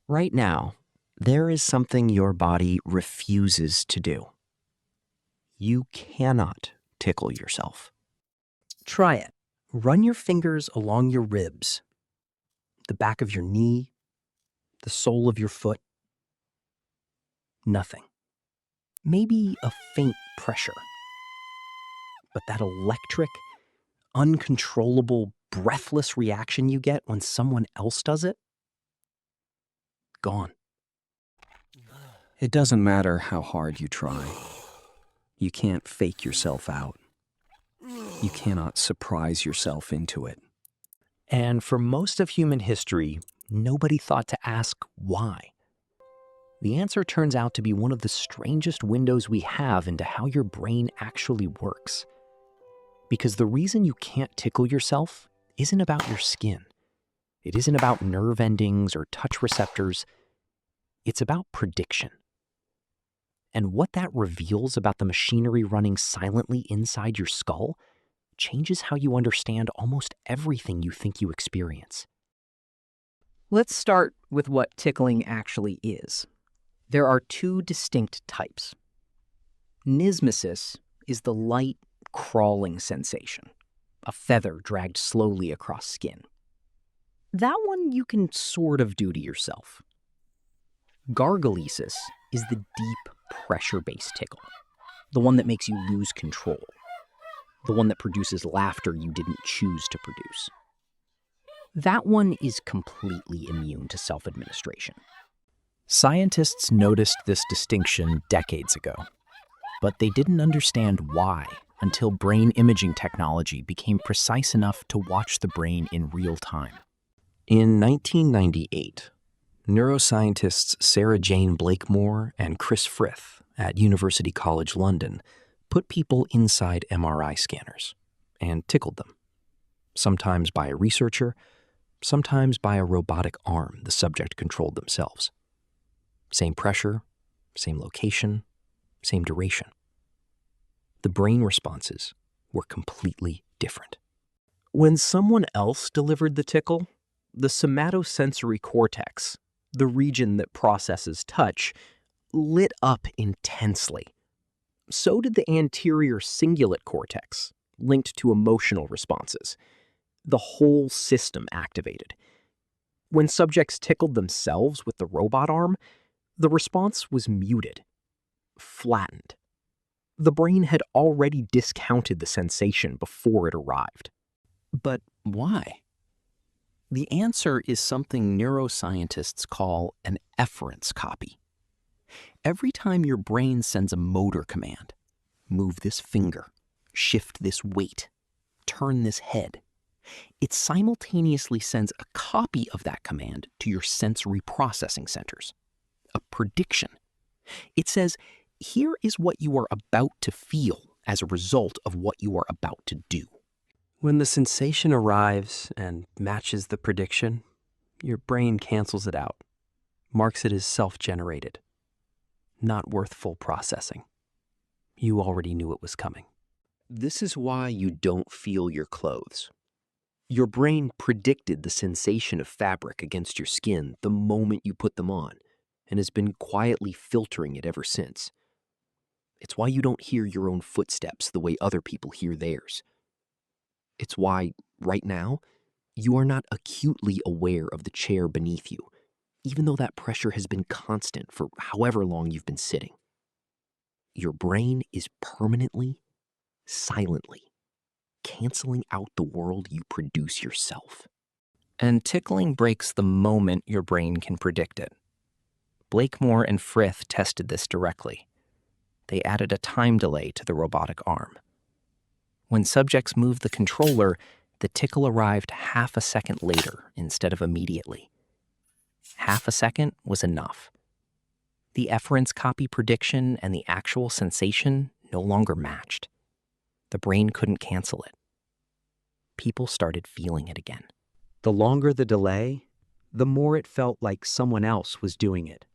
Right now, there is something your body refuses to do. You cannot tickle yourself. Try it. Run your fingers along your ribs, the back of your knee, the sole of your foot. Nothing. Maybe a faint pressure. But that electric, uncontrollable, breathless reaction you get when someone else does it? Gone. It doesn't matter how hard you try. You can't fake yourself out. You cannot surprise yourself into it. And for most of human history, nobody thought to ask why. The answer turns out to be one of the strangest windows we have into how your brain actually works. Because the reason you can't tickle yourself isn't about your skin. It isn't about nerve endings or touch receptors. It's about prediction. And what that reveals about the machinery running silently inside your skull changes how you understand almost everything you think you experience. Let's start with what tickling actually is. There are two distinct types. Nismesis is the light, crawling sensation, a feather dragged slowly across skin. That one you can sort of do to yourself. Gargalesis is the deep, pressure-based tickle, the one that makes you lose control, the one that produces laughter you didn't choose to produce. That one is completely immune to self-administration. Scientists noticed this distinction decades ago, but they didn't understand why until brain imaging technology became precise enough to watch the brain in real time. In 1998, neuroscientists Sarah-Jayne Blakemore and Chris Frith at University College London put people inside MRI scanners and tickled them, sometimes by a researcher, sometimes by a robotic arm the subject controlled themselves. Same pressure, same location, same duration. The brain responses were completely different. When someone else delivered the tickle, the somatosensory cortex, the region that processes touch, lit up intensely. So did the anterior cingulate cortex, linked to emotional responses. The whole system activated. When subjects tickled themselves with the robot arm, the response was muted, flattened. The brain had already discounted the sensation before it arrived. But why? The answer is something neuroscientists call an efference copy. Every time your brain sends a motor command, move this finger, shift this weight, turn this head, it simultaneously sends a copy of that command to your sensory processing centers, a prediction. It says, here is what you are about to feel as a result of what you are about to do. When the sensation arrives and matches the prediction, your brain cancels it out, marks it as self-generated, not worth full processing. You already knew it was coming. This is why you don't feel your clothes. Your brain predicted the sensation of fabric against your skin the moment you put them on, and has been quietly filtering it ever since. It's why you don't hear your own footsteps the way other people hear theirs. It's why, right now, you are not acutely aware of the chair beneath you, even though that pressure has been constant for however long you've been sitting. Your brain is permanently, silently, canceling out the world you produce yourself. And tickling breaks the moment your brain can predict it. Blakemore and Frith tested this directly. They added a time delay to the robotic arm. When subjects moved the controller, the tickle arrived half a second later instead of immediately. Half a second was enough. The efference copy prediction and the actual sensation no longer matched. The brain couldn't cancel it. People started feeling it again. The longer the delay, the more it felt like someone else was doing it.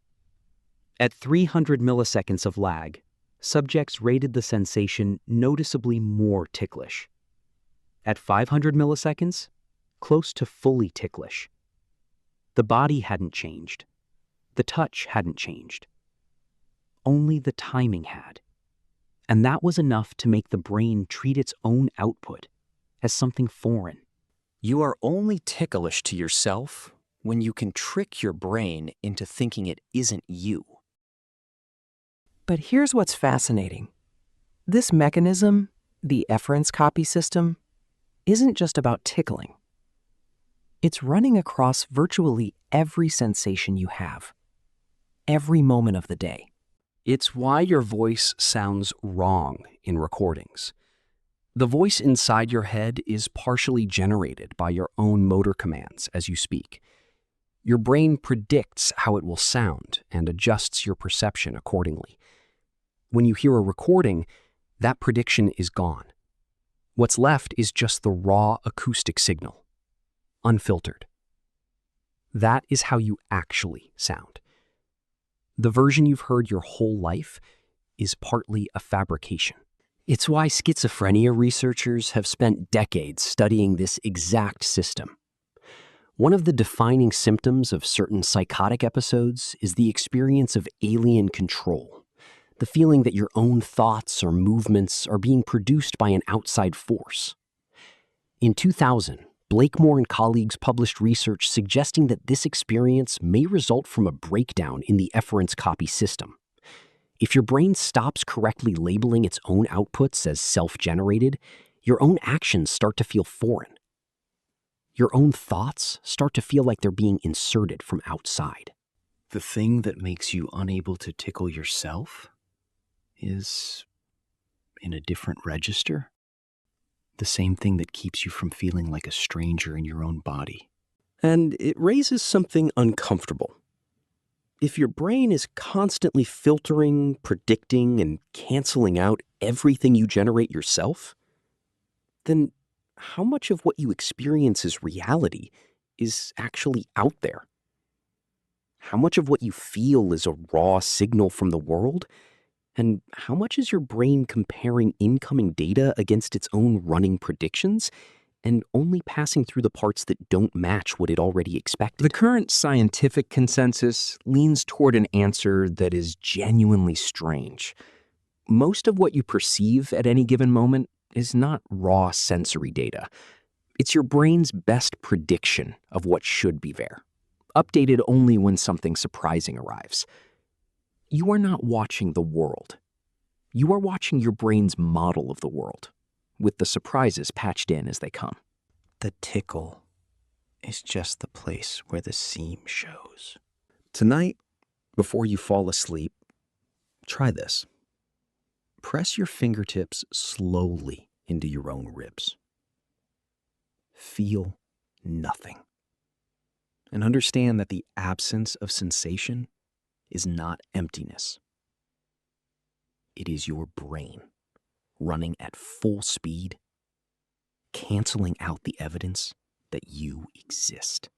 At 300 milliseconds of lag, subjects rated the sensation noticeably more ticklish. At 500 milliseconds, close to fully ticklish. The body hadn't changed. The touch hadn't changed. Only the timing had. And that was enough to make the brain treat its own output as something foreign. You are only ticklish to yourself when you can trick your brain into thinking it isn't you. But here's what's fascinating. This mechanism, the efference copy system, isn't just about tickling. It's running across virtually every sensation you have, every moment of the day. It's why your voice sounds wrong in recordings. The voice inside your head is partially generated by your own motor commands as you speak. Your brain predicts how it will sound and adjusts your perception accordingly. When you hear a recording, that prediction is gone. What's left is just the raw acoustic signal, unfiltered. That is how you actually sound. The version you've heard your whole life is partly a fabrication. It's why schizophrenia researchers have spent decades studying this exact system. One of the defining symptoms of certain psychotic episodes is the experience of alien control, the feeling that your own thoughts or movements are being produced by an outside force. In 2000, Blakemore and colleagues published research suggesting that this experience may result from a breakdown in the efference copy system. If your brain stops correctly labeling its own outputs as self-generated, your own actions start to feel foreign. Your own thoughts start to feel like they're being inserted from outside. The thing that makes you unable to tickle yourself is in a different register. The same thing that keeps you from feeling like a stranger in your own body. And it raises something uncomfortable. If your brain is constantly filtering, predicting, and canceling out everything you generate yourself, then how much of what you experience as reality is actually out there? How much of what you feel is a raw signal from the world? And how much is your brain comparing incoming data against its own running predictions and only passing through the parts that don't match what it already expected? The current scientific consensus leans toward an answer that is genuinely strange. Most of what you perceive at any given moment is not raw sensory data. It's your brain's best prediction of what should be there, updated only when something surprising arrives. You are not watching the world. You are watching your brain's model of the world, with the surprises patched in as they come. The tickle is just the place where the seam shows. Tonight, before you fall asleep, try this. Press your fingertips slowly into your own ribs. Feel nothing. And understand that the absence of sensation is not emptiness. It is your brain running at full speed, canceling out the evidence that you exist.